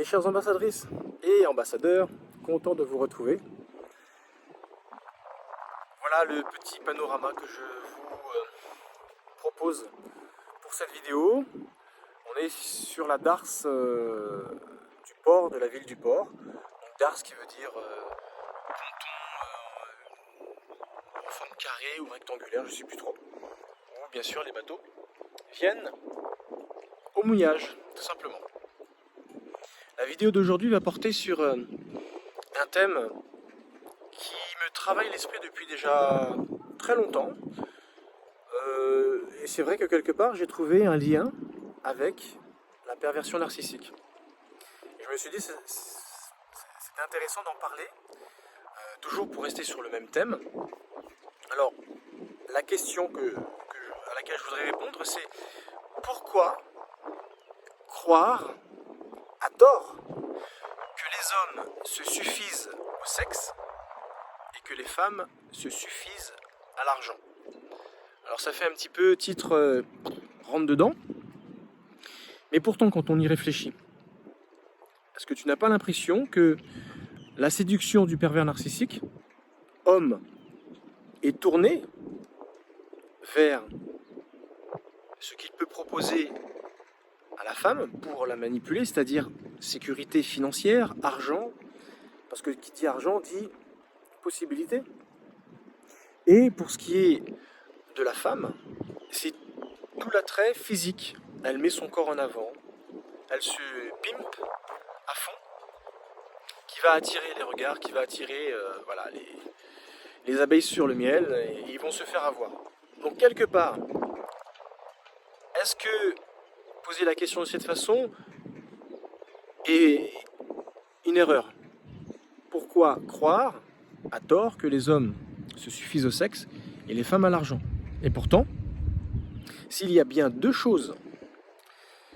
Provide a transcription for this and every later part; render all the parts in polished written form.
Mes chères ambassadrices et ambassadeurs, content de vous retrouver. Voilà le petit panorama que je vous propose pour cette vidéo. On est sur la darse du port, de la ville du port. Donc darse qui veut dire ponton en forme carrée ou rectangulaire, je ne sais plus trop. Où bien sûr les bateaux viennent au mouillage, tout simplement. La vidéo d'aujourd'hui va porter sur un thème qui me travaille l'esprit depuis déjà très longtemps. Et c'est vrai que quelque part j'ai trouvé un lien avec la perversion narcissique. Et je me suis dit c'était intéressant d'en parler, toujours pour rester sur le même thème. Alors, la question à laquelle je voudrais répondre, c'est pourquoi croire à tort que les hommes se suffisent au sexe et que les femmes se suffisent à l'argent. Alors ça fait un petit peu titre rentre dedans, mais pourtant quand on y réfléchit, est-ce que tu n'as pas l'impression que la séduction du pervers narcissique, homme, est tournée vers ce qu'il peut proposer à la femme pour la manipuler, c'est-à-dire sécurité financière, argent, parce que qui dit argent dit possibilité. Et pour ce qui est de la femme, c'est tout l'attrait physique. Elle met son corps en avant, elle se pimpe à fond, qui va attirer les regards, qui va attirer les abeilles sur le miel, et ils vont se faire avoir. Donc quelque part, est-ce que poser la question de cette façon est une erreur? Pourquoi croire à tort que les hommes se suffisent au sexe et les femmes à l'argent? Et pourtant, s'il y a bien deux choses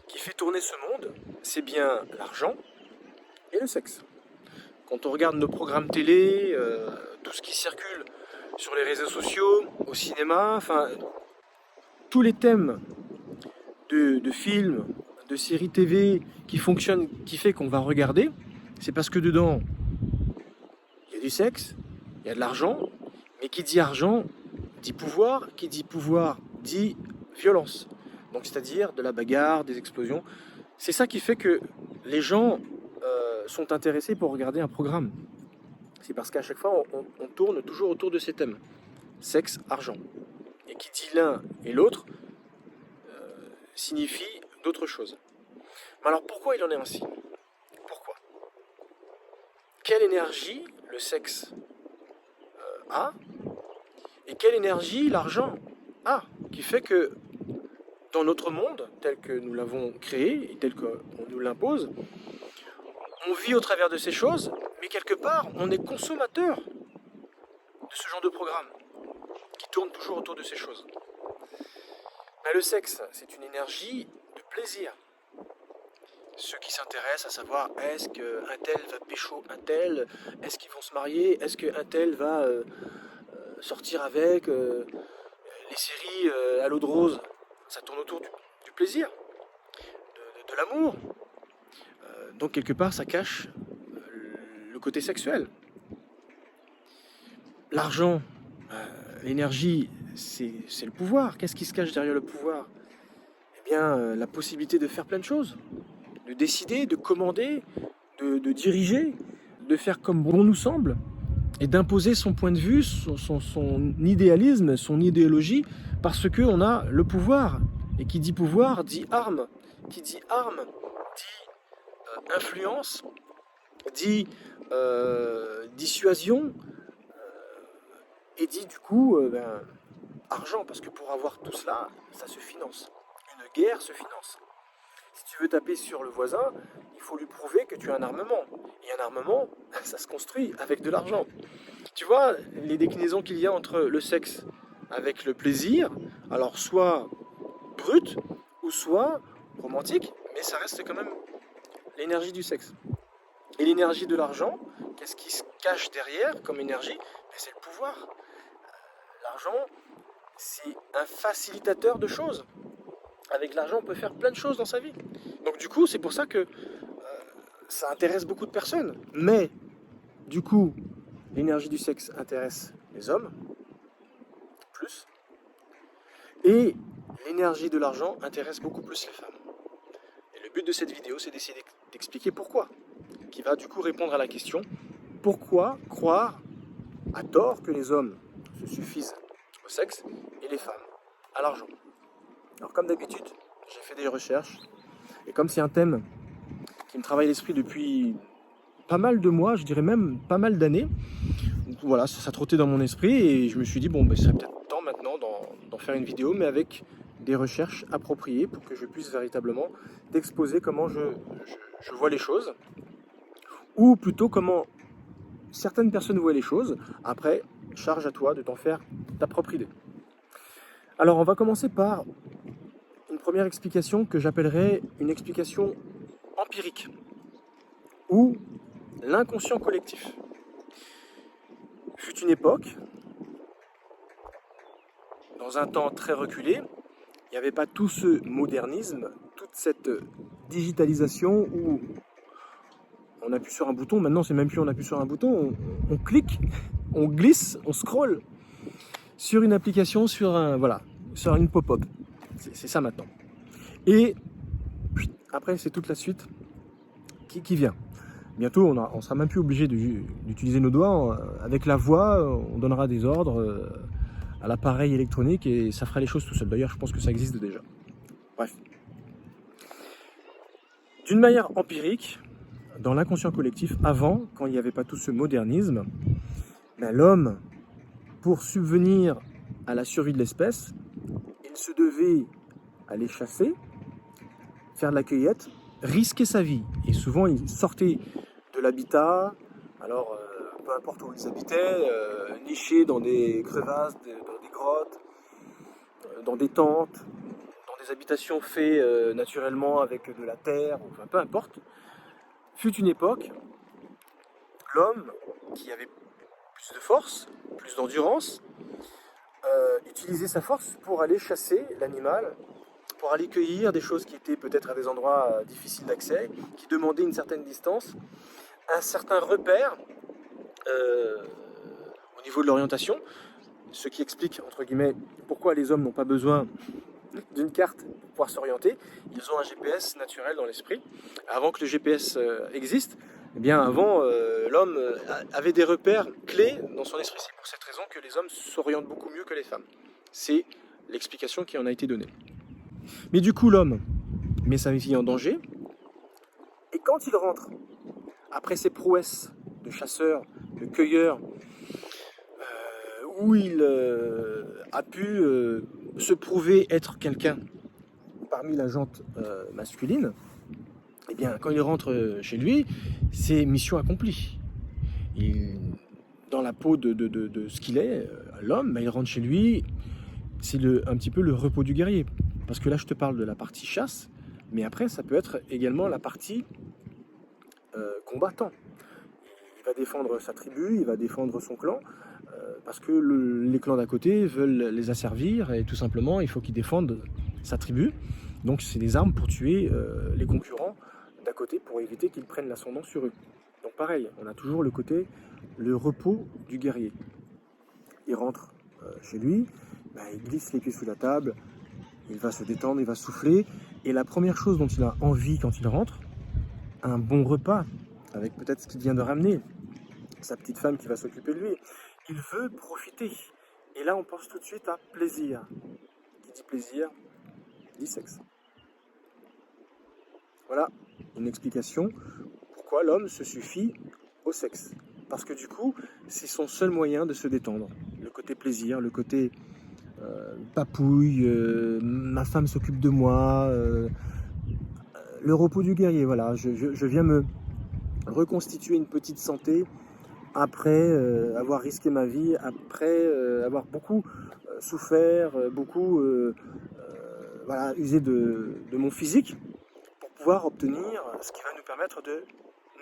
qui fait tourner ce monde, c'est bien l'argent et le sexe. Quand on regarde nos programmes télé, tout ce qui circule sur les réseaux sociaux, au cinéma, enfin, tous les thèmes de films, de séries TV qui fonctionnent, qui fait qu'on va regarder, c'est parce que dedans, il y a du sexe, il y a de l'argent, mais qui dit argent dit pouvoir, qui dit pouvoir dit violence. Donc c'est-à-dire de la bagarre, des explosions. C'est ça qui fait que les gens sont intéressés pour regarder un programme. C'est parce qu'à chaque fois, on tourne toujours autour de ces thèmes. Sexe, argent. Et qui dit l'un et l'autre signifie d'autres choses. Mais alors pourquoi il en est ainsi? Pourquoi? Quelle énergie le sexe a et quelle énergie l'argent a, qui fait que dans notre monde, tel que nous l'avons créé et tel qu'on nous l'impose, on vit au travers de ces choses, mais quelque part, on est consommateur de ce genre de programme qui tourne toujours autour de ces choses. Mais le sexe, c'est une énergie de plaisir. Ceux qui s'intéressent à savoir est-ce qu'un tel va pécho un tel, est-ce qu'ils vont se marier, est-ce qu'un tel va sortir avec, les séries à l'eau de rose, ça tourne autour du plaisir, de l'amour. Donc quelque part, ça cache le côté sexuel. L'argent, l'énergie, c'est le pouvoir. Qu'est-ce qui se cache derrière le pouvoir? Eh bien, la possibilité de faire plein de choses, de décider, de commander, de diriger, de faire comme bon nous semble, et d'imposer son point de vue, son idéalisme, son idéologie, parce qu'on a le pouvoir. Et qui dit pouvoir dit arme. Qui dit arme dit influence, dit dissuasion, et dit du coup argent, parce que pour avoir tout cela, ça se finance. Une guerre se finance. Si tu veux taper sur le voisin, il faut lui prouver que tu as un armement. Et un armement, ça se construit avec de l'argent. Tu vois, les déclinaisons qu'il y a entre le sexe avec le plaisir, alors soit brut, ou soit romantique, mais ça reste quand même l'énergie du sexe. Et l'énergie de l'argent, qu'est-ce qui se cache derrière comme énergie? C'est le pouvoir. L'argent, c'est un facilitateur de choses. Avec l'argent, on peut faire plein de choses dans sa vie. Donc du coup, c'est pour ça que ça intéresse beaucoup de personnes. Mais, du coup, l'énergie du sexe intéresse les hommes, plus. Et l'énergie de l'argent intéresse beaucoup plus les femmes. Et le but de cette vidéo, c'est d'essayer d'expliquer pourquoi. Qui va du coup répondre à la question, pourquoi croire à tort que les hommes se suffisent au sexe et les femmes à l'argent. Alors comme d'habitude, j'ai fait des recherches. Et comme c'est un thème qui me travaille l'esprit depuis pas mal de mois, je dirais même pas mal d'années, donc voilà, ça trottait dans mon esprit et je me suis dit, bon, ben, ce serait peut-être temps maintenant d'en faire une vidéo, mais avec des recherches appropriées pour que je puisse véritablement t'exposer comment je vois les choses, ou plutôt comment certaines personnes voient les choses. Après, charge à toi de t'en faire ta propre idée. Alors, on va commencer par une première explication que j'appellerais une explication empirique, ou l'inconscient collectif. Fut une époque, dans un temps très reculé, il n'y avait pas tout ce modernisme, toute cette digitalisation où on appuie sur un bouton. Maintenant, c'est même plus on appuie sur un bouton, on clique, on glisse, on scrolle sur une application, sur une pop-up. C'est ça maintenant. Et après, c'est toute la suite qui vient. Bientôt, on sera même plus obligé d'utiliser nos doigts. Avec la voix, on donnera des ordres à l'appareil électronique et ça fera les choses tout seul. D'ailleurs, je pense que ça existe déjà. Bref. D'une manière empirique, dans l'inconscient collectif, avant, quand il n'y avait pas tout ce modernisme, l'homme, pour subvenir à la survie de l'espèce, il se devait aller chasser, faire de la cueillette, risquer sa vie. Et souvent, il sortait de l'habitat, alors peu importe où ils habitaient, nichés dans des crevasses, dans des grottes, dans des tentes, dans des habitations faites naturellement avec de la terre, enfin peu importe. Fut une époque, l'homme qui avait plus de force, plus d'endurance, utilisait sa force pour aller chasser l'animal, pour aller cueillir des choses qui étaient peut-être à des endroits difficiles d'accès, qui demandaient une certaine distance, un certain repère au niveau de l'orientation, ce qui explique, entre guillemets, pourquoi les hommes n'ont pas besoin d'une carte pour pouvoir s'orienter. Ils ont un GPS naturel dans l'esprit. Avant que le GPS existe, eh bien avant, l'homme avait des repères clés dans son esprit. C'est pour cette raison que les hommes s'orientent beaucoup mieux que les femmes. C'est l'explication qui en a été donnée. Mais du coup, l'homme met sa vie en danger. Et quand il rentre, après ses prouesses de chasseur, de cueilleur, où il a pu se prouver être quelqu'un parmi la gente masculine, eh bien, quand il rentre chez lui, c'est mission accomplie. Dans la peau de ce qu'il est, l'homme, il rentre chez lui, c'est un petit peu le repos du guerrier. Parce que là, je te parle de la partie chasse, mais après, ça peut être également la partie combattant. Il va défendre sa tribu, il va défendre son clan, parce que les clans d'à côté veulent les asservir, et tout simplement, il faut qu'il défende sa tribu. Donc, c'est des armes pour tuer les concurrents d'à côté, pour éviter qu'ils prennent l'ascendant sur eux. Donc, pareil, on a toujours le repos du guerrier. Il rentre chez lui, il glisse les pieds sous la table, il va se détendre, il va souffler, et la première chose dont il a envie quand il rentre, un bon repas, avec peut-être ce qu'il vient de ramener, sa petite femme qui va s'occuper de lui. Il veut profiter. Et là, on pense tout de suite à plaisir. Qui dit plaisir, dit sexe. Voilà une explication pourquoi l'homme se suffit au sexe. Parce que du coup, c'est son seul moyen de se détendre. Le côté plaisir, le côté papouille, ma femme s'occupe de moi, le repos du guerrier. Voilà, je viens me reconstituer une petite santé après avoir risqué ma vie, après avoir beaucoup souffert, beaucoup usé de mon physique pour pouvoir obtenir ce qui va nous permettre de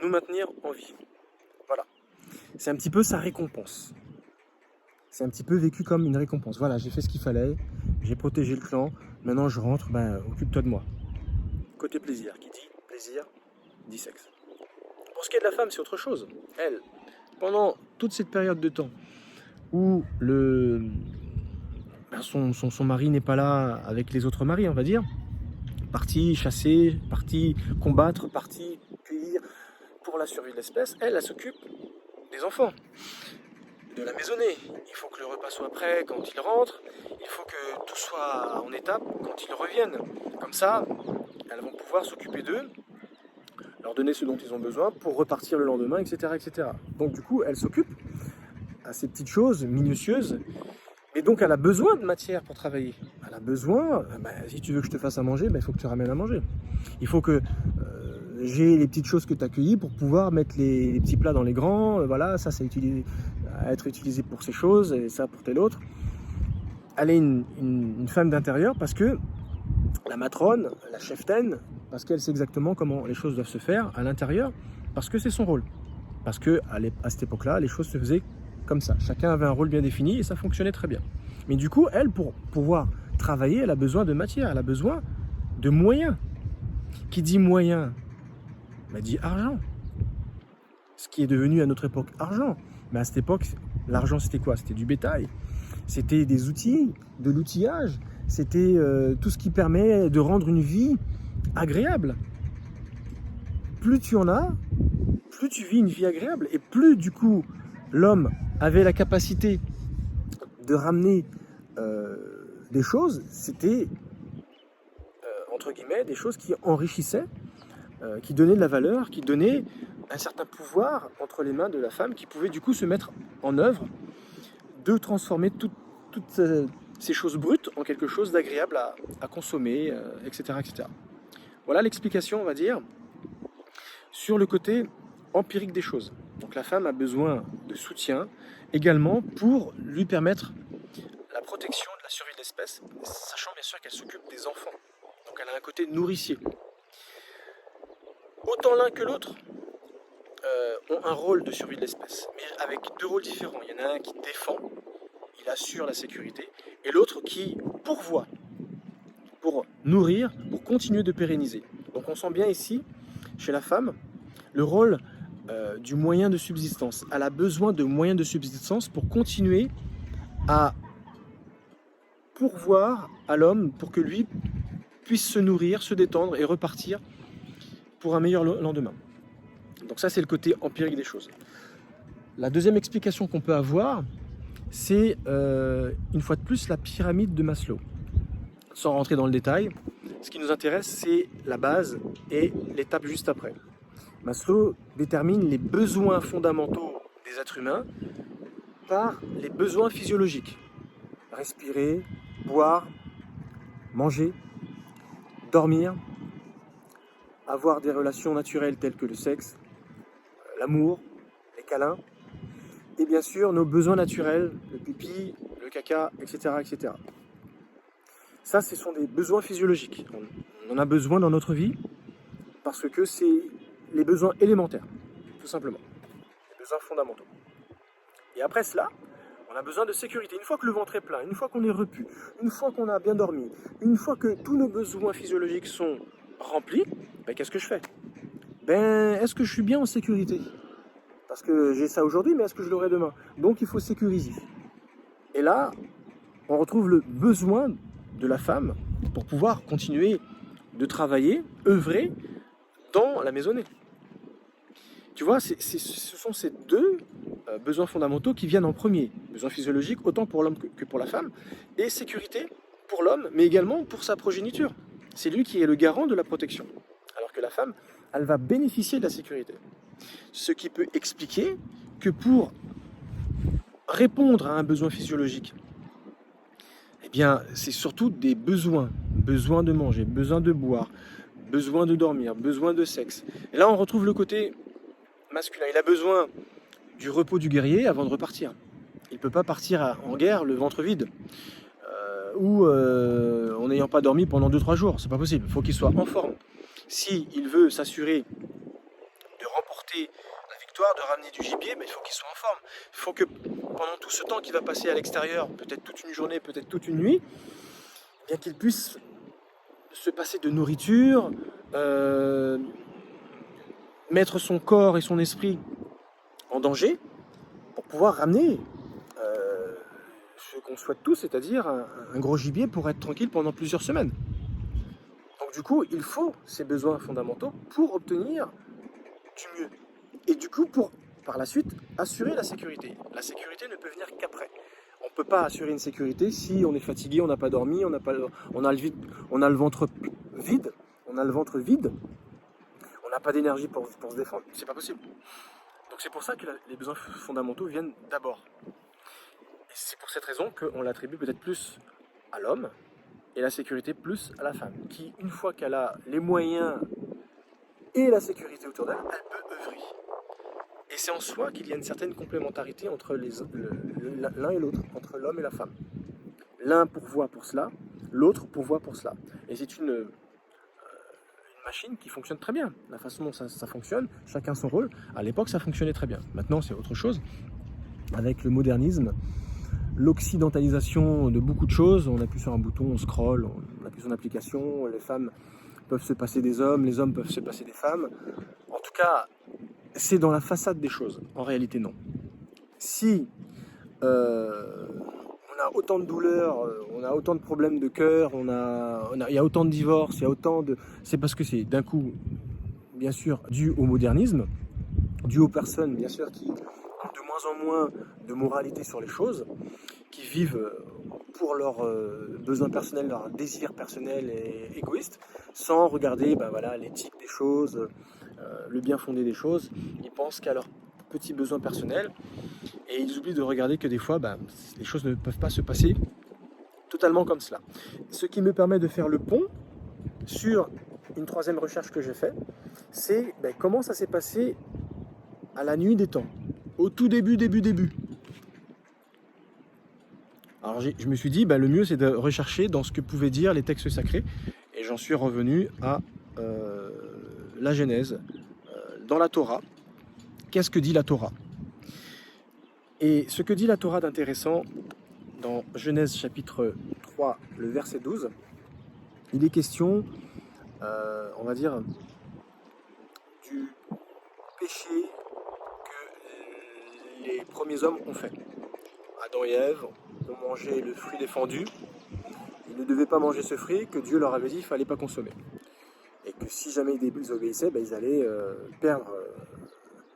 nous maintenir en vie. Voilà. C'est un petit peu sa récompense. C'est un petit peu vécu comme une récompense. Voilà, j'ai fait ce qu'il fallait, j'ai protégé le clan, maintenant je rentre, occupe-toi de moi. Côté plaisir, qui dit plaisir, dit sexe. Pour ce qui est de la femme, c'est autre chose. Elle, pendant toute cette période de temps où son mari n'est pas là avec les autres maris, on va dire, parti chasser, parti combattre, parti cueillir pour la survie de l'espèce, elle s'occupe des enfants, de la maisonnée. Il faut que le repas soit prêt quand ils rentrent, il faut que tout soit en étape quand ils reviennent. Comme ça, elles vont pouvoir s'occuper d'eux, leur donner ce dont ils ont besoin pour repartir le lendemain, etc. etc. Donc du coup, elle s'occupe à ces petites choses minutieuses, et donc elle a besoin de matière pour travailler. Elle a besoin, si tu veux que je te fasse à manger, il faut que tu ramènes à manger. Il faut que j'ai les petites choses que tu as cueillies pour pouvoir mettre les petits plats dans les grands. Voilà, ça à être utilisé pour ces choses, et ça pour tel autre. Elle est une femme d'intérieur parce que la matrone, la cheftaine, parce qu'elle sait exactement comment les choses doivent se faire à l'intérieur, parce que c'est son rôle. Parce que à cette époque-là, les choses se faisaient comme ça. Chacun avait un rôle bien défini et ça fonctionnait très bien. Mais du coup, elle, pour pouvoir travailler, elle a besoin de matière, elle a besoin de moyens. Qui dit moyens, dit argent. Ce qui est devenu à notre époque argent. Mais à cette époque, l'argent c'était quoi? C'était du bétail, c'était des outils, de l'outillage, c'était tout ce qui permet de rendre une vie agréable. Plus tu en as, plus tu vis une vie agréable, et plus du coup l'homme avait la capacité de ramener des choses, c'était entre guillemets des choses qui enrichissaient, qui donnaient de la valeur, qui donnaient un certain pouvoir entre les mains de la femme, qui pouvait du coup se mettre en œuvre de transformer toutes ces choses brutes en quelque chose d'agréable à consommer, etc., etc. Voilà l'explication, on va dire, sur le côté empirique des choses. Donc la femme a besoin de soutien également pour lui permettre la protection de la survie de l'espèce, sachant bien sûr qu'elle s'occupe des enfants. Donc elle a un côté nourricier. Autant l'un que l'autre ont un rôle de survie de l'espèce, mais avec deux rôles différents. Il y en a un qui défend, il assure la sécurité, et l'autre qui pourvoit pour nourrir, pour continuer de pérenniser. Donc on sent bien ici, chez la femme, le rôle du moyen de subsistance. Elle a besoin de moyens de subsistance pour continuer à pourvoir à l'homme pour que lui puisse se nourrir, se détendre et repartir pour un meilleur lendemain. Donc ça, c'est le côté empirique des choses. La deuxième explication qu'on peut avoir, c'est une fois de plus la pyramide de Maslow. Sans rentrer dans le détail, ce qui nous intéresse, c'est la base et l'étape juste après. Maslow détermine les besoins fondamentaux des êtres humains par les besoins physiologiques. Respirer, boire, manger, dormir, avoir des relations naturelles telles que le sexe, l'amour, les câlins, et bien sûr nos besoins naturels, le pipi, le caca, etc., etc. Ça, ce sont des besoins physiologiques. On en a besoin dans notre vie parce que c'est les besoins élémentaires, tout simplement. Les besoins fondamentaux. Et après cela, on a besoin de sécurité. Une fois que le ventre est plein, une fois qu'on est repu, une fois qu'on a bien dormi, une fois que tous nos besoins physiologiques sont remplis, qu'est-ce que je fais? Est-ce que je suis bien en sécurité? Parce que j'ai ça aujourd'hui, mais est-ce que je l'aurai demain? Donc il faut sécuriser. Et là, on retrouve le besoin de la femme pour pouvoir continuer de travailler, œuvrer dans la maisonnée. Tu vois, ce sont ces deux besoins fondamentaux qui viennent en premier. Besoins physiologiques autant pour l'homme que pour la femme, et sécurité pour l'homme, mais également pour sa progéniture. C'est lui qui est le garant de la protection. Alors que la femme, elle va bénéficier de la sécurité. Ce qui peut expliquer que pour répondre à un besoin physiologique, c'est surtout des besoins. Besoin de manger, besoin de boire, besoin de dormir, besoin de sexe. Et là, on retrouve le côté masculin. Il a besoin du repos du guerrier avant de repartir. Il ne peut pas partir en guerre le ventre vide ou en n'ayant pas dormi pendant 2-3 jours. C'est pas possible. Il faut qu'il soit en forme. S'il veut s'assurer de remporter la victoire, de ramener du gibier, il faut qu'il soit en forme. Il faut que pendant tout ce temps qu'il va passer à l'extérieur, peut-être toute une journée, peut-être toute une nuit, qu'il puisse se passer de nourriture, mettre son corps et son esprit en danger pour pouvoir ramener ce qu'on souhaite tous, c'est-à-dire un gros gibier pour être tranquille pendant plusieurs semaines. Donc du coup, il faut ces besoins fondamentaux pour obtenir du mieux. Et du coup, pour, par la suite, assurer la sécurité. La sécurité ne peut venir qu'après. On ne peut pas assurer une sécurité si on est fatigué, on n'a pas dormi, on a le ventre vide, on n'a pas d'énergie pour se défendre. C'est pas possible. Donc c'est pour ça que les besoins fondamentaux viennent d'abord. Et c'est pour cette raison qu'on l'attribue peut-être plus à l'homme et la sécurité plus à la femme, qui, une fois qu'elle a les moyens et la sécurité autour d'elle, elle peut œuvrer. Et c'est en soi qu'il y a une certaine complémentarité entre l'un et l'autre, entre l'homme et la femme. L'un pourvoit pour cela, l'autre pourvoit pour cela. Et c'est une machine qui fonctionne très bien. La façon dont ça fonctionne, chacun son rôle. À l'époque, ça fonctionnait très bien. Maintenant, c'est autre chose. Avec le modernisme, l'occidentalisation de beaucoup de choses, on appuie sur un bouton, on scrolle, on appuie sur une application, les femmes peuvent se passer des hommes, les hommes peuvent se passer des femmes. En tout cas, c'est dans la façade des choses. En réalité, non. Si on a autant de douleurs, on a autant de problèmes de cœur, il y a autant de divorces, il y a autant de... C'est parce que c'est d'un coup, bien sûr, dû au modernisme, dû aux personnes, bien sûr, qui ont de moins en moins de moralité sur les choses, qui vivent pour leurs besoins personnels, leurs désirs personnels et égoïstes, sans regarder l'éthique des choses, le bien fondé des choses. Ils pensent qu'à leurs petits besoins personnels et ils oublient de regarder que des fois, les choses ne peuvent pas se passer totalement comme cela. Ce qui me permet de faire le pont sur une troisième recherche que j'ai faite, c'est comment ça s'est passé à la nuit des temps, au tout début. Alors je me suis dit, le mieux c'est de rechercher dans ce que pouvaient dire les textes sacrés, et j'en suis revenu à la Genèse, dans la Torah. Qu'est-ce que dit la Torah? Et ce que dit la Torah d'intéressant, dans Genèse chapitre 3, le verset 12, il est question, on va dire, du péché que les premiers hommes ont fait. Adam et Ève ont mangé le fruit défendu. Ils ne devaient pas manger ce fruit que Dieu leur avait dit qu'il ne fallait pas consommer. Et que si jamais ils désobéissaient, ils allaient perdre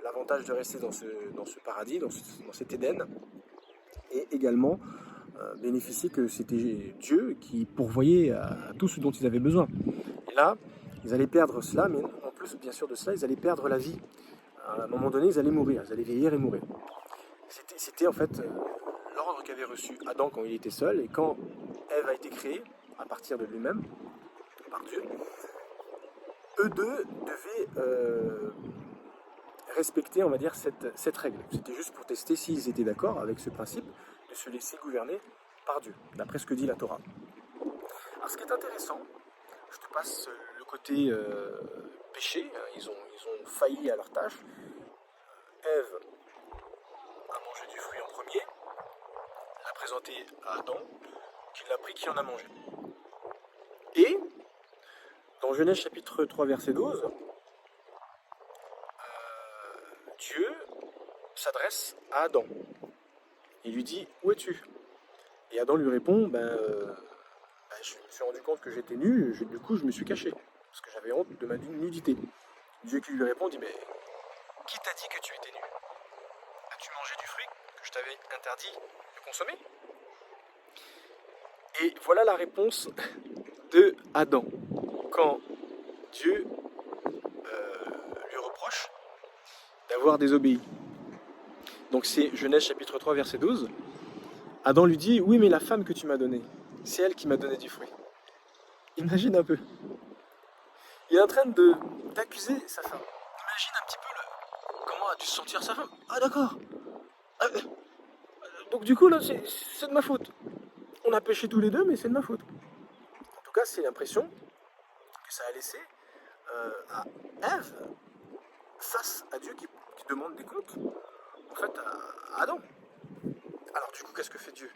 l'avantage de rester dans ce paradis, dans cet Éden, et également bénéficier que c'était Dieu qui pourvoyait à tout ce dont ils avaient besoin. Et là, ils allaient perdre cela, mais en plus, bien sûr de cela, ils allaient perdre la vie. À un moment donné, ils allaient mourir, ils allaient vieillir et mourir. C'était en fait l'ordre qu'avait reçu Adam quand il était seul, et quand Ève a été créée, à partir de lui-même, par Dieu, eux deux devaient respecter, on va dire, cette règle. C'était juste pour tester s'ils étaient d'accord avec ce principe de se laisser gouverner par Dieu, d'après ce que dit la Torah. Alors ce qui est intéressant, je te passe le côté péché, ils ont failli à leur tâche. Ève a mangé du fruit en premier, l'a présenté à Adam, qui l'a pris, qui en a mangé. Et, dans Genèse chapitre 3, verset 12, Dieu s'adresse à Adam. Il lui dit, où es-tu? Et Adam lui répond, je me suis rendu compte que j'étais nu, du coup je me suis caché, parce que j'avais honte de ma nudité. Dieu qui lui répond, dit, qui t'a dit que tu étais nu? As-tu mangé du fruit que je t'avais interdit de consommer? Et voilà la réponse de Adam, quand Dieu lui reproche d'avoir désobéi. Donc c'est Genèse chapitre 3 verset 12. Adam lui dit, oui mais la femme que tu m'as donnée, c'est elle qui m'a donné du fruit. Imagine un peu. Il est en train d'accuser sa femme. Imagine un petit peu comment a dû se sentir sa femme. Ah d'accord. Donc du coup là c'est de ma faute. On a péché tous les deux mais c'est de ma faute. En tout cas c'est l'impression que ça a laissé à Ève face à Dieu qui demande des comptes en fait à Adam. Alors du coup qu'est-ce que fait Dieu?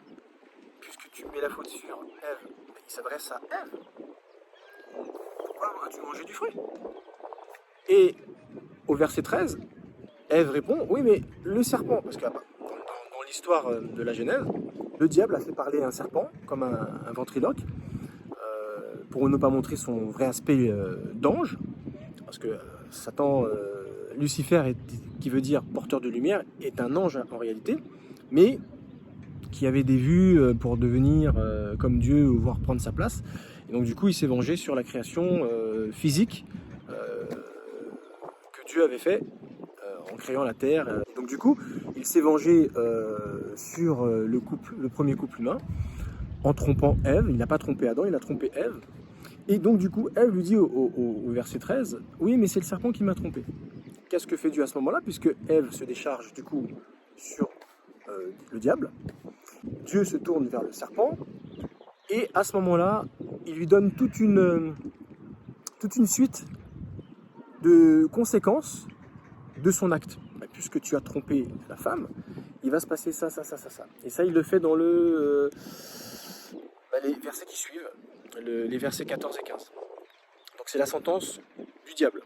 Puisque tu mets la faute sur Ève, il s'adresse à Ève. Pourquoi as-tu mangé du fruit? Et au verset 13, Ève répond, oui mais le serpent, parce que dans l'histoire de la Genèse, le diable a fait parler un serpent comme un ventriloque, pour ne pas montrer son vrai aspect d'ange, parce que Satan, Lucifer, qui veut dire porteur de lumière, est un ange en réalité, mais qui avait des vues pour devenir comme Dieu ou voire prendre sa place. Et donc du coup, il s'est vengé sur la création physique que Dieu avait fait en créant la terre. Et donc du coup, il s'est vengé sur le premier couple humain en trompant Ève. Il n'a pas trompé Adam, il a trompé Ève. Et donc du coup, Ève lui dit au verset 13, oui mais c'est le serpent qui m'a trompé. Qu'est-ce que fait Dieu à ce moment-là, puisque Ève se décharge du coup sur le diable? Dieu se tourne vers le serpent et à ce moment-là, il lui donne toute une suite de conséquences de son acte. Puisque tu as trompé la femme, il va se passer ça. Et ça, il le fait dans les versets qui suivent, les versets 14 et 15. Donc c'est la sentence du diable,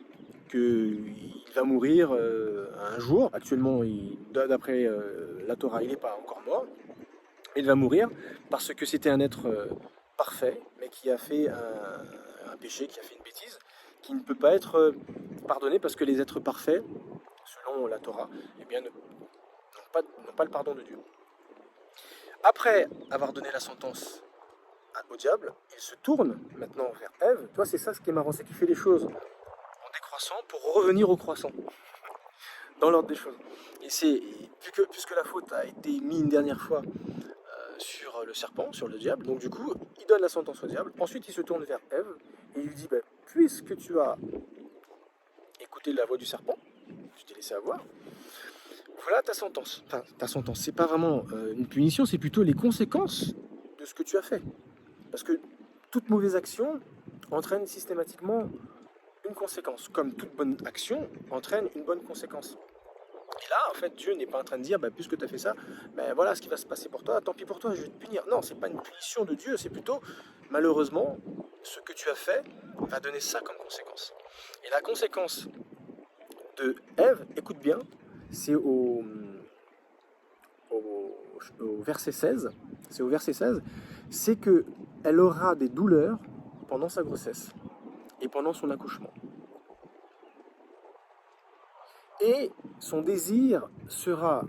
qu'il va mourir un jour. Actuellement, d'après la Torah, il n'est pas encore mort. Il va mourir parce que c'était un être parfait, mais qui a fait un péché, qui a fait une bêtise, qui ne peut pas être pardonné parce que les êtres parfaits, selon la Torah, eh bien, n'ont pas le pardon de Dieu. Après avoir donné la sentence au diable, il se tourne maintenant vers Ève. Toi, c'est ça ce qui est marrant, c'est qu'il fait les choses en décroissant pour revenir au croissant, dans l'ordre des choses. Et c'est, puisque la faute a été mise une dernière fois sur le serpent, sur le diable, donc du coup, il donne la sentence au diable. Ensuite, il se tourne vers Ève et il lui dit, puisque tu as écouté la voix du serpent, tu t'es laissé avoir, voilà ta sentence. Enfin, ta sentence, c'est pas vraiment une punition, c'est plutôt les conséquences de ce que tu as fait. Parce que toute mauvaise action entraîne systématiquement une conséquence, comme toute bonne action entraîne une bonne conséquence. Et là, en fait, Dieu n'est pas en train de dire, puisque tu as fait ça, voilà ce qui va se passer pour toi, tant pis pour toi, je vais te punir. Non, c'est pas une punition de Dieu, c'est plutôt, malheureusement, ce que tu as fait va donner ça comme conséquence. Et la conséquence de Ève, écoute bien, c'est au verset 16, c'est qu'elle aura des douleurs pendant sa grossesse et pendant son accouchement. Et son désir sera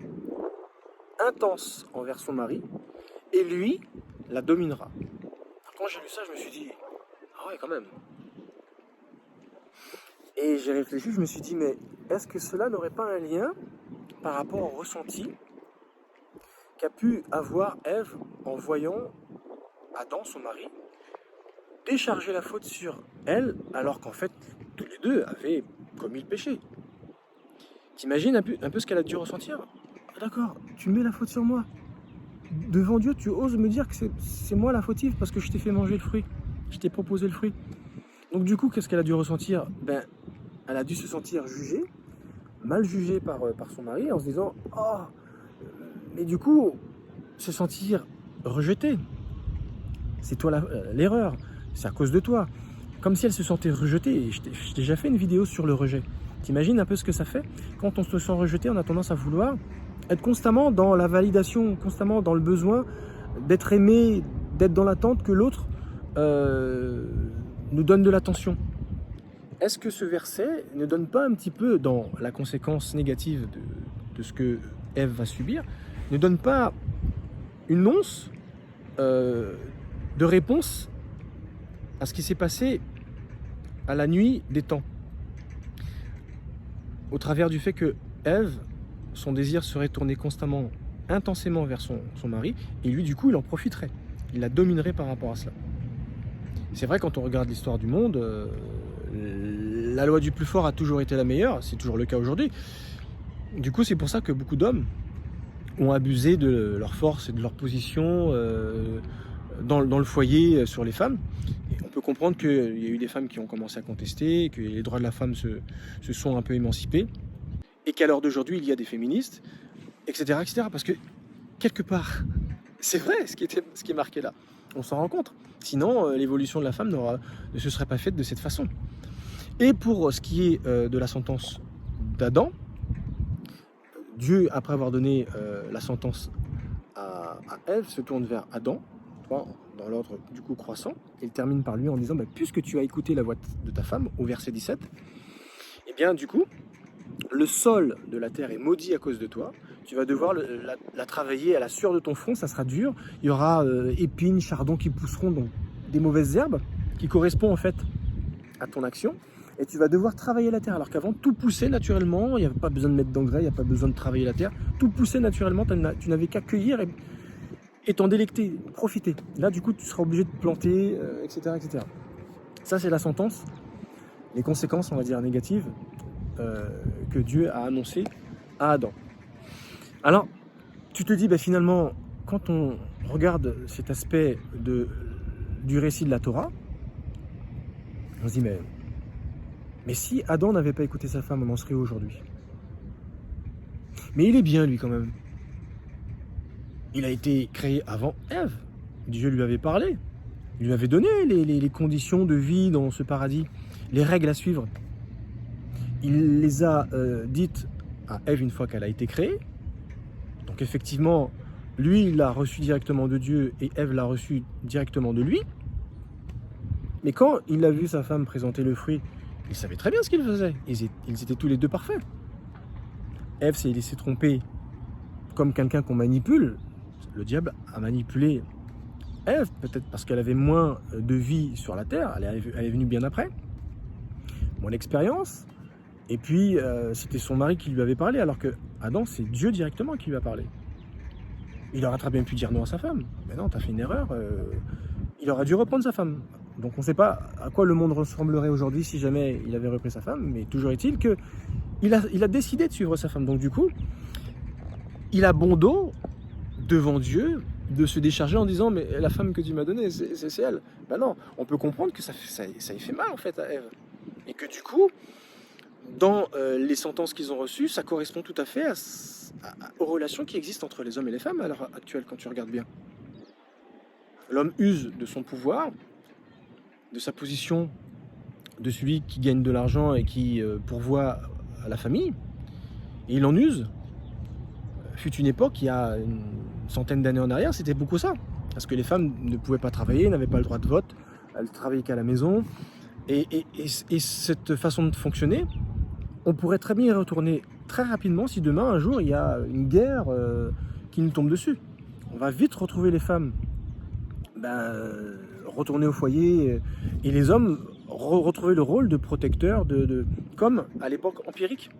intense envers son mari, et lui la dominera. Quand j'ai lu ça, je me suis dit, ah ouais, quand même. Et j'ai réfléchi, je me suis dit, mais est-ce que cela n'aurait pas un lien par rapport au ressenti qu'a pu avoir Ève en voyant Adam, son mari, décharger la faute sur elle, alors qu'en fait, tous les deux avaient commis le péché. T'imagines un peu ce qu'elle a dû ressentir? Ah, d'accord, tu mets la faute sur moi. Devant Dieu, tu oses me dire que c'est moi la fautive parce que je t'ai fait manger le fruit. Je t'ai proposé le fruit. Donc du coup, qu'est-ce qu'elle a dû ressentir? Elle a dû se sentir jugée, mal jugée par son mari, en se disant « Oh !» Mais du coup, se sentir rejetée. C'est toi l'erreur, c'est à cause de toi. Comme si elle se sentait rejetée. Et je t'ai déjà fait une vidéo sur le rejet. T'imagines un peu ce que ça fait? Quand on se sent rejeté, on a tendance à vouloir être constamment dans la validation, constamment dans le besoin d'être aimé, d'être dans l'attente que l'autre nous donne de l'attention. Est-ce que ce verset ne donne pas un petit peu, dans la conséquence négative de ce que Ève va subir, ne donne pas une once de réponse à ce qui s'est passé à la nuit des temps? Au travers du fait que Ève, son désir serait tourné constamment, intensément vers son mari, et lui, du coup, il en profiterait. Il la dominerait par rapport à cela. C'est vrai, quand on regarde l'histoire du monde, la loi du plus fort a toujours été la meilleure, c'est toujours le cas aujourd'hui. Du coup, c'est pour ça que beaucoup d'hommes ont abusé de leur force et de leur position dans le foyer sur les femmes. Et on peut comprendre qu'il y a eu des femmes qui ont commencé à contester, que les droits de la femme se sont un peu émancipés, et qu'à l'heure d'aujourd'hui, il y a des féministes, etc., etc. Parce que, quelque part, c'est vrai ce qui est marqué là. On s'en rend compte. Sinon, l'évolution de la femme ne se serait pas faite de cette façon. Et pour ce qui est de la sentence d'Adam, Dieu, après avoir donné la sentence à Ève, se tourne vers Adam, dans l'ordre du coup croissant. Il termine par lui en disant puisque tu as écouté la voix de ta femme, au verset 17, et bien du coup, le sol de la terre est maudit à cause de toi. Tu vas devoir la travailler à la sueur de ton front, ça sera dur. Il y aura épines, chardons qui pousseront, donc des mauvaises herbes qui correspondent en fait à ton action. Et tu vas devoir travailler la terre. Alors qu'avant, tout poussait naturellement. Il n'y avait pas besoin de mettre d'engrais, il n'y a pas besoin de travailler la terre. Tout poussait naturellement. Tu n'avais qu'à cueillir et t'en délecter, profiter. Là, du coup, tu seras obligé de planter, etc., etc. Ça, c'est la sentence. Les conséquences, on va dire, négatives que Dieu a annoncées à Adam. Alors, tu te dis, finalement, quand on regarde cet aspect du récit de la Torah, on se dit, mais si Adam n'avait pas écouté sa femme, on en serait où aujourd'hui? Mais il est bien, lui, quand même. Il a été créé avant Ève. Dieu lui avait parlé. Il lui avait donné les conditions de vie dans ce paradis, les règles à suivre. Il les a dites à Ève une fois qu'elle a été créée. Donc effectivement, lui, il l'a reçu directement de Dieu et Ève l'a reçu directement de lui. Mais quand il a vu sa femme présenter le fruit, il savait très bien ce qu'il faisait. Ils étaient tous les deux parfaits. Ève s'est laissée tromper comme quelqu'un qu'on manipule. Le diable a manipulé Ève, peut-être parce qu'elle avait moins de vie sur la terre. Elle est venue bien après. Moins d'expérience. Et puis, c'était son mari qui lui avait parlé, alors que Adam, c'est Dieu directement qui lui a parlé. Il aurait très bien pu dire non à sa femme. Mais non, t'as fait une erreur. Il aurait dû reprendre sa femme. Donc on ne sait pas à quoi le monde ressemblerait aujourd'hui si jamais il avait repris sa femme, mais toujours est-il qu'il a décidé de suivre sa femme. Donc du coup, il a bon dos devant Dieu de se décharger en disant mais la femme que tu m'as donnée, c'est elle. Ben non, on peut comprendre que ça y fait mal en fait à Ève. Et que du coup, dans les sentences qu'ils ont reçues, ça correspond tout à fait aux relations qui existent entre les hommes et les femmes à l'heure actuelle quand tu regardes bien. L'homme use de son pouvoir, de sa position de celui qui gagne de l'argent et qui pourvoit à la famille, et il en use. Fut une époque, il y a une centaine d'années en arrière, c'était beaucoup ça, parce que les femmes ne pouvaient pas travailler, n'avaient pas le droit de vote, elles travaillaient qu'à la maison, et cette façon de fonctionner, on pourrait très bien y retourner très rapidement si demain, un jour, il y a une guerre qui nous tombe dessus. On va vite retrouver les femmes retourner au foyer et les hommes retrouver le rôle de protecteur, comme à l'époque empirique.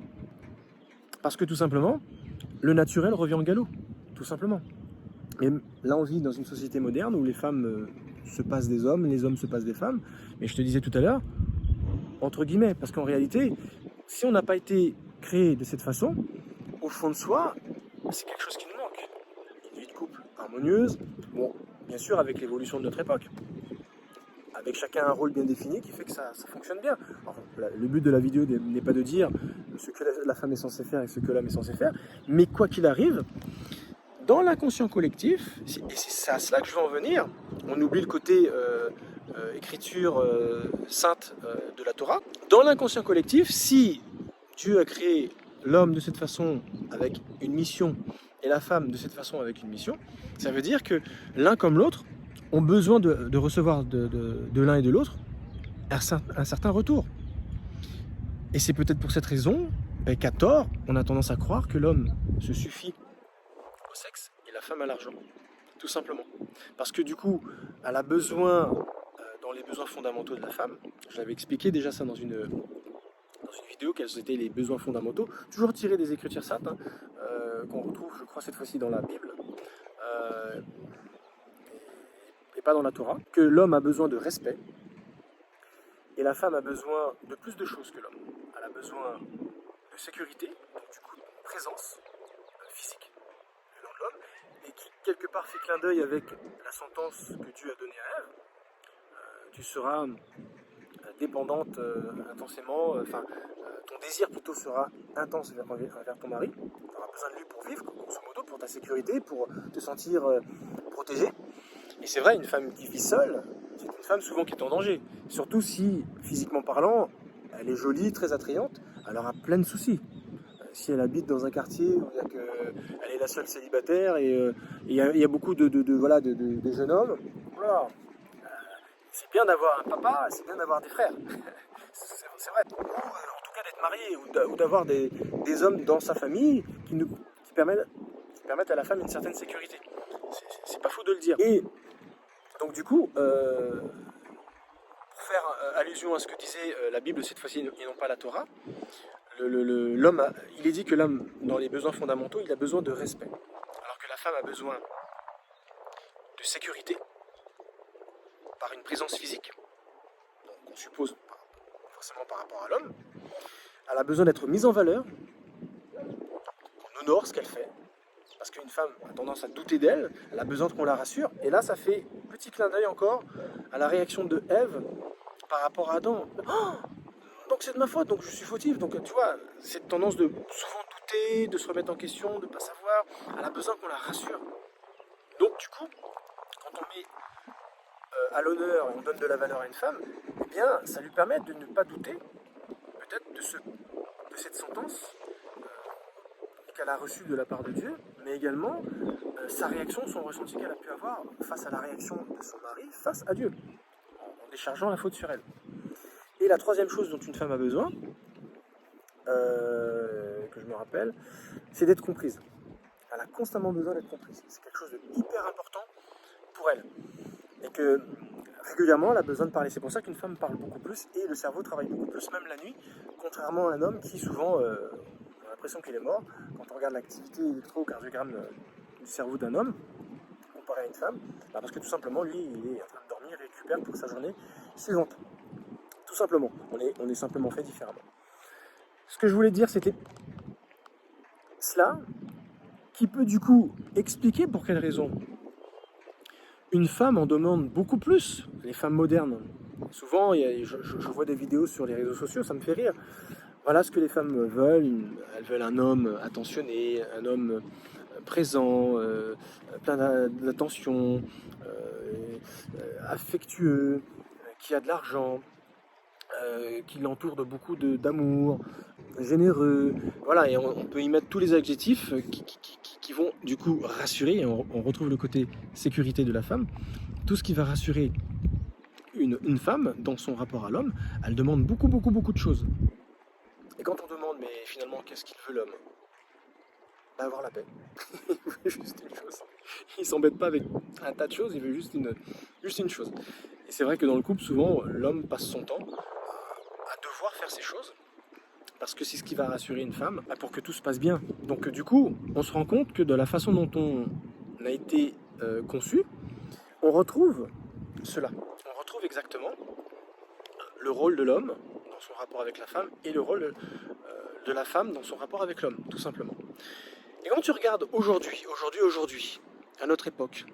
Parce que tout simplement, le naturel revient en galop, tout simplement. Et là, on vit dans une société moderne où les femmes se passent des hommes, les hommes se passent des femmes. Mais je te disais tout à l'heure, entre guillemets, parce qu'en réalité, si on n'a pas été créé de cette façon, au fond de soi, c'est quelque chose qui nous manque. Une vie de couple harmonieuse, bon, bien sûr avec l'évolution de notre époque, avec chacun un rôle bien défini qui fait que ça fonctionne bien. Alors, le but de la vidéo n'est pas de dire ce que la femme est censée faire et ce que l'homme est censé faire, mais quoi qu'il arrive, dans l'inconscient collectif, et c'est à cela que je veux en venir, on oublie le côté écriture sainte de la Torah. Dans l'inconscient collectif, si Dieu a créé l'homme de cette façon avec une mission et la femme de cette façon avec une mission, ça veut dire que l'un comme l'autre ont besoin de recevoir de l'un et de l'autre un certain retour. Et c'est peut-être pour cette raison qu'à tort, on a tendance à croire que l'homme se suffit au sexe et la femme à l'argent. Tout simplement. Parce que du coup, elle a besoin, dans les besoins fondamentaux de la femme, je l'avais expliqué déjà ça dans une vidéo, quels étaient les besoins fondamentaux, toujours tirés des Écritures saintes, qu'on retrouve, je crois, cette fois-ci dans la Bible, et pas dans la Torah, que l'homme a besoin de respect, et la femme a besoin de plus de choses que l'homme. Elle a besoin de sécurité, donc du coup, de présence physique de l'homme, et qui, quelque part, fait clin d'œil avec la sentence que Dieu a donnée à Ève. Tu seras dépendante intensément, ton désir plutôt sera intense vers ton mari. Tu auras besoin de lui pour vivre, grosso modo, pour ta sécurité, pour te sentir protégé. Et c'est vrai, une femme qui vit seule, c'est une femme souvent qui est en danger. Surtout si, physiquement parlant, elle est jolie, très attrayante, elle aura plein de soucis. si elle habite dans un quartier où elle est la seule célibataire et il y a beaucoup de jeunes hommes, voilà. C'est bien d'avoir un papa, c'est bien d'avoir des frères. C'est vrai. Ou en tout cas d'être marié ou d'avoir des hommes dans sa famille qui permettent à la femme une certaine sécurité. C'est pas faux de le dire. Et donc du coup, pour faire allusion à ce que disait la Bible cette fois-ci et non pas la Torah, l'homme, il est dit que l'homme, dans les besoins fondamentaux, il a besoin de respect. Alors que la femme a besoin de sécurité par une présence physique, donc on suppose forcément par rapport à l'homme. Elle a besoin d'être mise en valeur, qu'on honore ce qu'elle fait, parce qu'une femme a tendance à douter d'elle, elle a besoin qu'on la rassure, et là ça fait petit clin d'œil encore à la réaction de Ève par rapport à Adam. Oh, donc c'est de ma faute, donc je suis fautif. Donc tu vois, cette tendance de souvent douter, de se remettre en question, de ne pas savoir, elle a besoin qu'on la rassure. Donc du coup, quand on met à l'honneur, on donne de la valeur à une femme, eh bien ça lui permet de ne pas douter peut-être de cette sentence qu'elle a reçue de la part de Dieu, mais également sa réaction, son ressenti qu'elle a pu avoir face à la réaction de son mari, face à Dieu, en déchargeant la faute sur elle. Et la troisième chose dont une femme a besoin, que je me rappelle, c'est d'être comprise. Elle a constamment besoin d'être comprise. C'est quelque chose de hyper important pour elle. Et que régulièrement, elle a besoin de parler. C'est pour ça qu'une femme parle beaucoup plus et le cerveau travaille beaucoup plus, même la nuit, contrairement à un homme qui souvent a l'impression qu'il est mort. Quand on regarde l'activité électrocardiogramme du cerveau d'un homme, comparé à une femme, parce que tout simplement, lui, il est en train de dormir, il récupère pour sa journée suivante. Tout simplement. On est simplement fait différemment. Ce que je voulais dire, c'était cela qui peut du coup expliquer pour quelle raison une femme en demande beaucoup plus, les femmes modernes. Souvent, je vois des vidéos sur les réseaux sociaux, ça me fait rire. Voilà ce que les femmes veulent. Elles veulent un homme attentionné, un homme présent, plein d'attention, affectueux, qui a de l'argent, qui l'entoure de beaucoup d'amour, généreux. Voilà, et on peut y mettre tous les adjectifs qui vont du coup rassurer, et on retrouve le côté sécurité de la femme. Tout ce qui va rassurer une femme dans son rapport à l'homme, elle demande beaucoup de choses. Et quand on demande, mais finalement, qu'est-ce qu'il veut l'homme? Avoir la paix. Il veut juste une chose. Il s'embête pas avec un tas de choses, il veut juste une chose. Et c'est vrai que dans le couple, souvent, l'homme passe son temps à devoir faire ces choses, parce que c'est ce qui va rassurer une femme pour que tout se passe bien. Donc du coup, on se rend compte que de la façon dont on a été conçu, on retrouve cela. On retrouve exactement le rôle de l'homme dans son rapport avec la femme et le rôle de la femme dans son rapport avec l'homme, tout simplement. Et quand tu regardes aujourd'hui, à notre époque,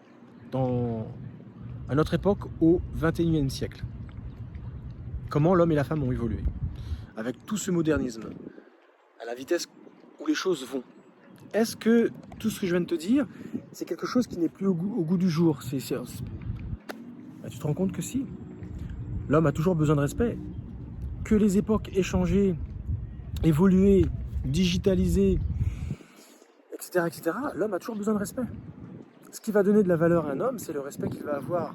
au XXIe siècle, comment l'homme et la femme ont évolué, avec tout ce modernisme, à la vitesse où les choses vont. Est-ce que tout ce que je viens de te dire, c'est quelque chose qui n'est plus au goût du jour? Bah, tu te rends compte que si. L'homme a toujours besoin de respect. Que les époques aient changé, évolué, digitalisé, etc., l'homme a toujours besoin de respect. Ce qui va donner de la valeur à un homme, c'est le respect qu'il va avoir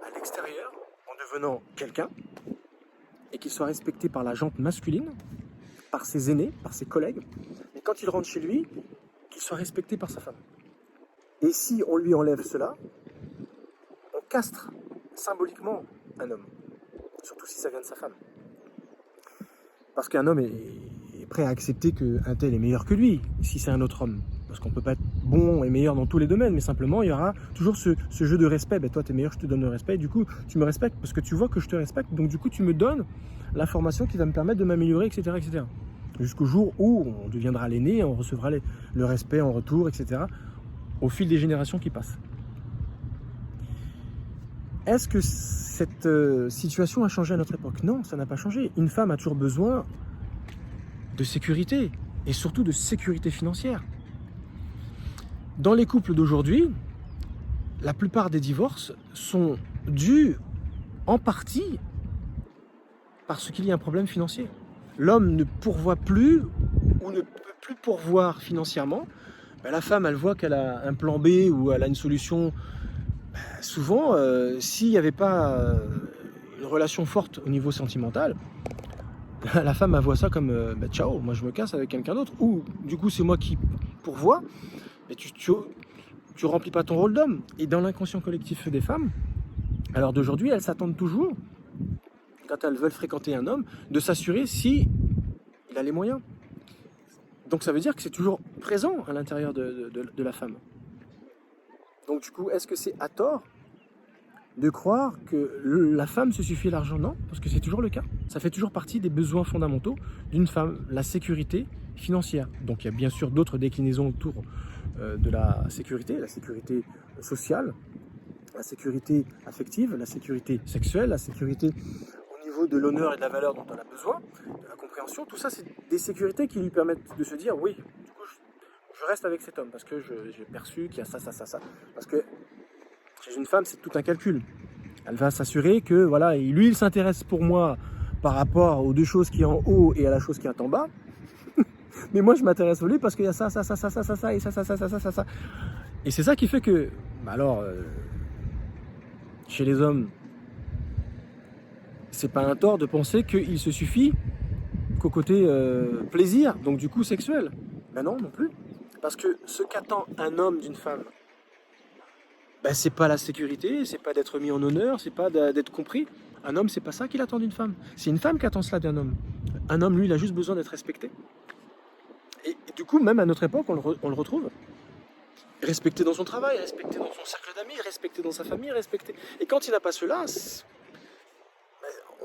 à l'extérieur, en devenant quelqu'un, et qu'il soit respecté par la gente masculine, par ses aînés, par ses collègues, et quand il rentre chez lui, qu'il soit respecté par sa femme. Et si on lui enlève cela, on castre symboliquement un homme, surtout si ça vient de sa femme. Parce qu'un homme est prêt à accepter qu'un tel est meilleur que lui, si c'est un autre homme. Parce qu'on ne peut pas être bon et meilleur dans tous les domaines, mais simplement il y aura toujours ce jeu de respect. Ben, toi tu es meilleur, je te donne le respect, du coup tu me respectes parce que tu vois que je te respecte, donc du coup tu me donnes l'information qui va me permettre de m'améliorer, etc. Jusqu'au jour où on deviendra l'aîné, on recevra le respect en retour, etc. au fil des générations qui passent. Est-ce que cette situation a changé à notre époque? Non, ça n'a pas changé. Une femme a toujours besoin de sécurité, et surtout de sécurité financière. Dans les couples d'aujourd'hui, la plupart des divorces sont dus en partie parce qu'il y a un problème financier. L'homme ne pourvoit plus ou ne peut plus pourvoir financièrement, ben, la femme, elle voit qu'elle a un plan B ou elle a une solution. Souvent, s'il n'y avait pas une relation forte au niveau sentimental, la femme, elle voit ça comme bah, ciao, moi je me casse avec quelqu'un d'autre. Ou du coup, c'est moi qui pourvois, mais tu remplis pas ton rôle d'homme. Et dans l'inconscient collectif des femmes, alors d'aujourd'hui, elles s'attendent toujours, quand elles veulent fréquenter un homme, de s'assurer si il a les moyens. Donc ça veut dire que c'est toujours présent à l'intérieur de la femme. Donc du coup, est-ce que c'est à tort de croire que la femme se suffit à l'argent? Non, parce que c'est toujours le cas. Ça fait toujours partie des besoins fondamentaux d'une femme, la sécurité financière. Donc il y a bien sûr d'autres déclinaisons autour de la sécurité sociale, la sécurité affective, la sécurité sexuelle, la sécurité au niveau de l'honneur et de la valeur dont elle a besoin, de la compréhension. Tout ça, c'est des sécurités qui lui permettent de se dire, oui, du coup, je reste avec cet homme parce que j'ai perçu qu'il y a ça. Parce que chez une femme, c'est tout un calcul. Elle va s'assurer que, voilà, lui, il s'intéresse pour moi par rapport aux deux choses qui est en haut et à la chose qui est en bas. Mais moi, je m'intéresse au lui parce qu'il y a ça, et ça. Et c'est ça qui fait que, bah alors, chez les hommes, c'est pas un tort de penser qu'il se suffit qu'au côté plaisir, donc du coup sexuel. Ben non, non plus. Parce que ce qu'attend un homme d'une femme, ben c'est pas la sécurité, c'est pas d'être mis en honneur, c'est pas d'être compris. Un homme, c'est pas ça qu'il attend d'une femme. C'est une femme qui attend cela d'un homme. Un homme, lui, il a juste besoin d'être respecté. Et du coup, même à notre époque, on le retrouve. Respecté dans son travail, respecté dans son cercle d'amis, respecté dans sa famille, respecté. Et quand il n'a pas cela,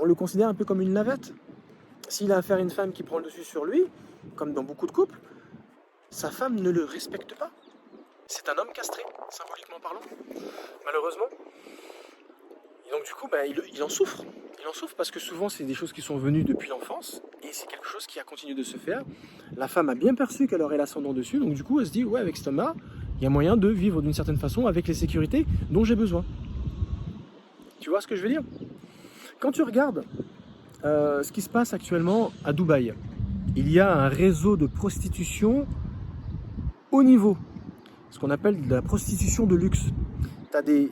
on le considère un peu comme une navette. S'il a affaire à une femme qui prend le dessus sur lui, comme dans beaucoup de couples, sa femme ne le respecte pas. C'est un homme castré, symboliquement parlant, malheureusement. Et donc du coup, il en souffre. Il en souffre parce que souvent, c'est des choses qui sont venues depuis l'enfance, et c'est quelque chose qui a continué de se faire. La femme a bien perçu qu'elle aurait l'ascendant dessus, donc du coup, elle se dit, ouais, avec cet homme-là, il y a moyen de vivre d'une certaine façon avec les sécurités dont j'ai besoin. Tu vois ce que je veux dire? Quand tu regardes ce qui se passe actuellement à Dubaï, il y a un réseau de prostitution haut niveau, ce qu'on appelle de la prostitution de luxe. Tu as des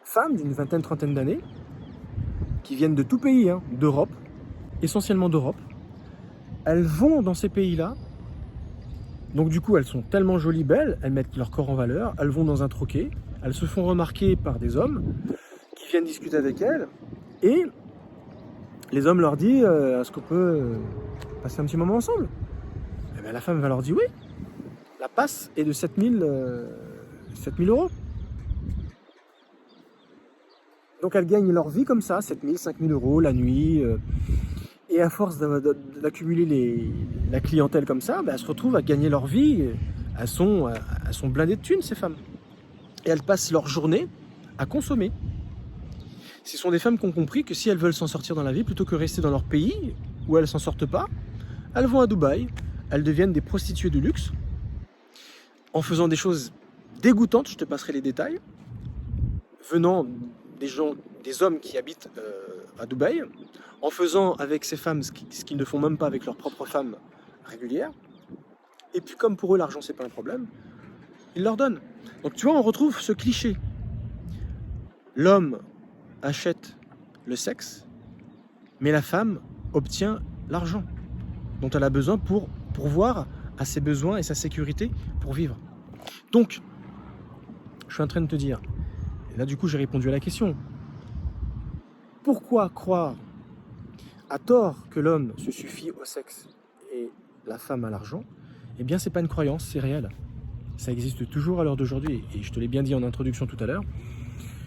femmes d'une vingtaine, trentaine d'années qui viennent de tout pays, d'Europe, essentiellement d'Europe. Elles vont dans ces pays-là, donc du coup elles sont tellement jolies, belles, elles mettent leur corps en valeur, elles vont dans un troquet, elles se font remarquer par des hommes qui viennent discuter avec elles, et les hommes leur disent est-ce qu'on peut passer un petit moment ensemble? Et bien, la femme va leur dire oui. La passe est de 7000 euros. Donc elles gagnent leur vie comme ça, 7000, 5000 euros la nuit. Et à force d'accumuler la clientèle comme ça, elles se retrouvent à gagner leur vie. Elles sont blindées de thunes, ces femmes. Et elles passent leur journée à consommer. Ce sont des femmes qui ont compris que si elles veulent s'en sortir dans la vie, plutôt que rester dans leur pays, où elles ne s'en sortent pas, elles vont à Dubaï, elles deviennent des prostituées de luxe, en faisant des choses dégoûtantes, je te passerai les détails, venant des hommes qui habitent à Dubaï, en faisant avec ces femmes ce qu'ils ne font même pas avec leurs propres femmes régulières, et puis comme pour eux l'argent c'est pas un problème, ils leur donnent. Donc tu vois, on retrouve ce cliché. L'homme achète le sexe, mais la femme obtient l'argent dont elle a besoin pour pourvoir à ses besoins et sa sécurité pour vivre. Donc, je suis en train de te dire, et là du coup j'ai répondu à la question, pourquoi croire à tort que l'homme se suffit au sexe et la femme à l'argent? Eh bien c'est pas une croyance, c'est réel. Ça existe toujours à l'heure d'aujourd'hui, et je te l'ai bien dit en introduction tout à l'heure.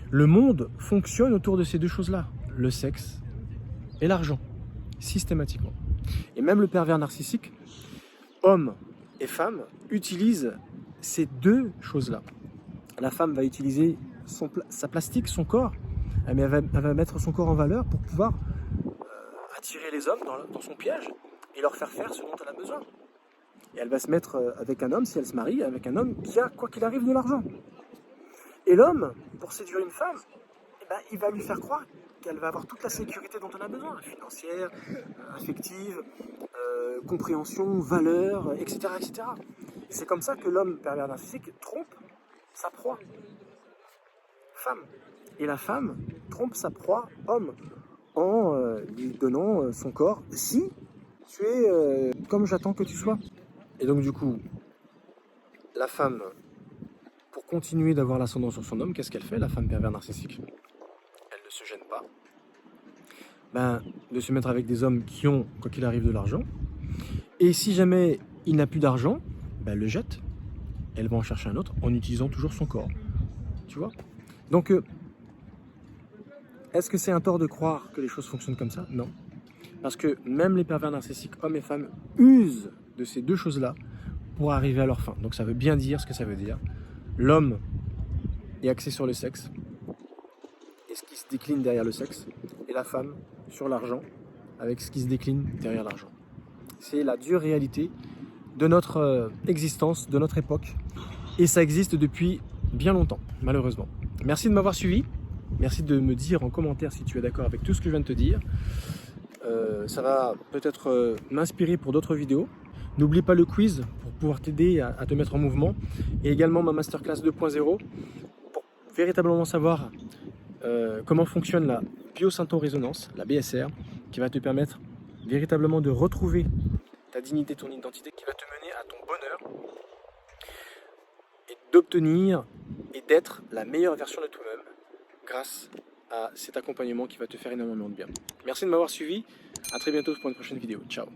Le monde fonctionne autour de ces deux choses-là, le sexe et l'argent, systématiquement. Et même le pervers narcissique, homme et femme, utilise ces deux choses-là. La femme va utiliser sa plastique, son corps, elle va mettre son corps en valeur pour pouvoir attirer les hommes dans son piège et leur faire ce dont elle a besoin. Et elle va se mettre avec un homme, si elle se marie, avec un homme qui a, quoi qu'il arrive, de l'argent. Et l'homme, pour séduire une femme, il va lui faire croire qu'elle va avoir toute la sécurité dont elle a besoin, financière, affective, compréhension, valeur, etc. etc. C'est comme ça que l'homme pervers narcissique trompe sa proie, femme. Et la femme trompe sa proie, homme, en lui donnant son corps, si tu es comme j'attends que tu sois. Et donc du coup, la femme, pour continuer d'avoir l'ascendant sur son homme, qu'est-ce qu'elle fait, la femme pervers narcissique? Elle ne se gêne pas de se mettre avec des hommes qui ont, quoi qu'il arrive, de l'argent. Et si jamais il n'a plus d'argent, elle le jette. Elle va en chercher un autre en utilisant toujours son corps. Tu vois? Donc, est-ce que c'est un tort de croire que les choses fonctionnent comme ça? Non. Parce que même les pervers narcissiques, hommes et femmes, usent de ces deux choses-là pour arriver à leur fin. Donc ça veut bien dire ce que ça veut dire. L'homme est axé sur le sexe, et ce qui se décline derrière le sexe, et la femme sur l'argent, avec ce qui se décline derrière l'argent. C'est la dure réalité de notre existence, de notre époque, et ça existe depuis bien longtemps, malheureusement. Merci de m'avoir suivi, merci de me dire en commentaire si tu es d'accord avec tout ce que je viens de te dire. Ça va peut-être m'inspirer pour d'autres vidéos. N'oublie pas le quiz pour pouvoir t'aider à te mettre en mouvement, et également ma masterclass 2.0 pour véritablement savoir comment fonctionne la biosyntho-résonance, la BSR, qui va te permettre véritablement de retrouver ta dignité, ton identité, qui va te mener à ton bonheur et d'obtenir et d'être la meilleure version de toi-même grâce à cet accompagnement qui va te faire énormément de bien. Merci de m'avoir suivi, à très bientôt pour une prochaine vidéo. Ciao.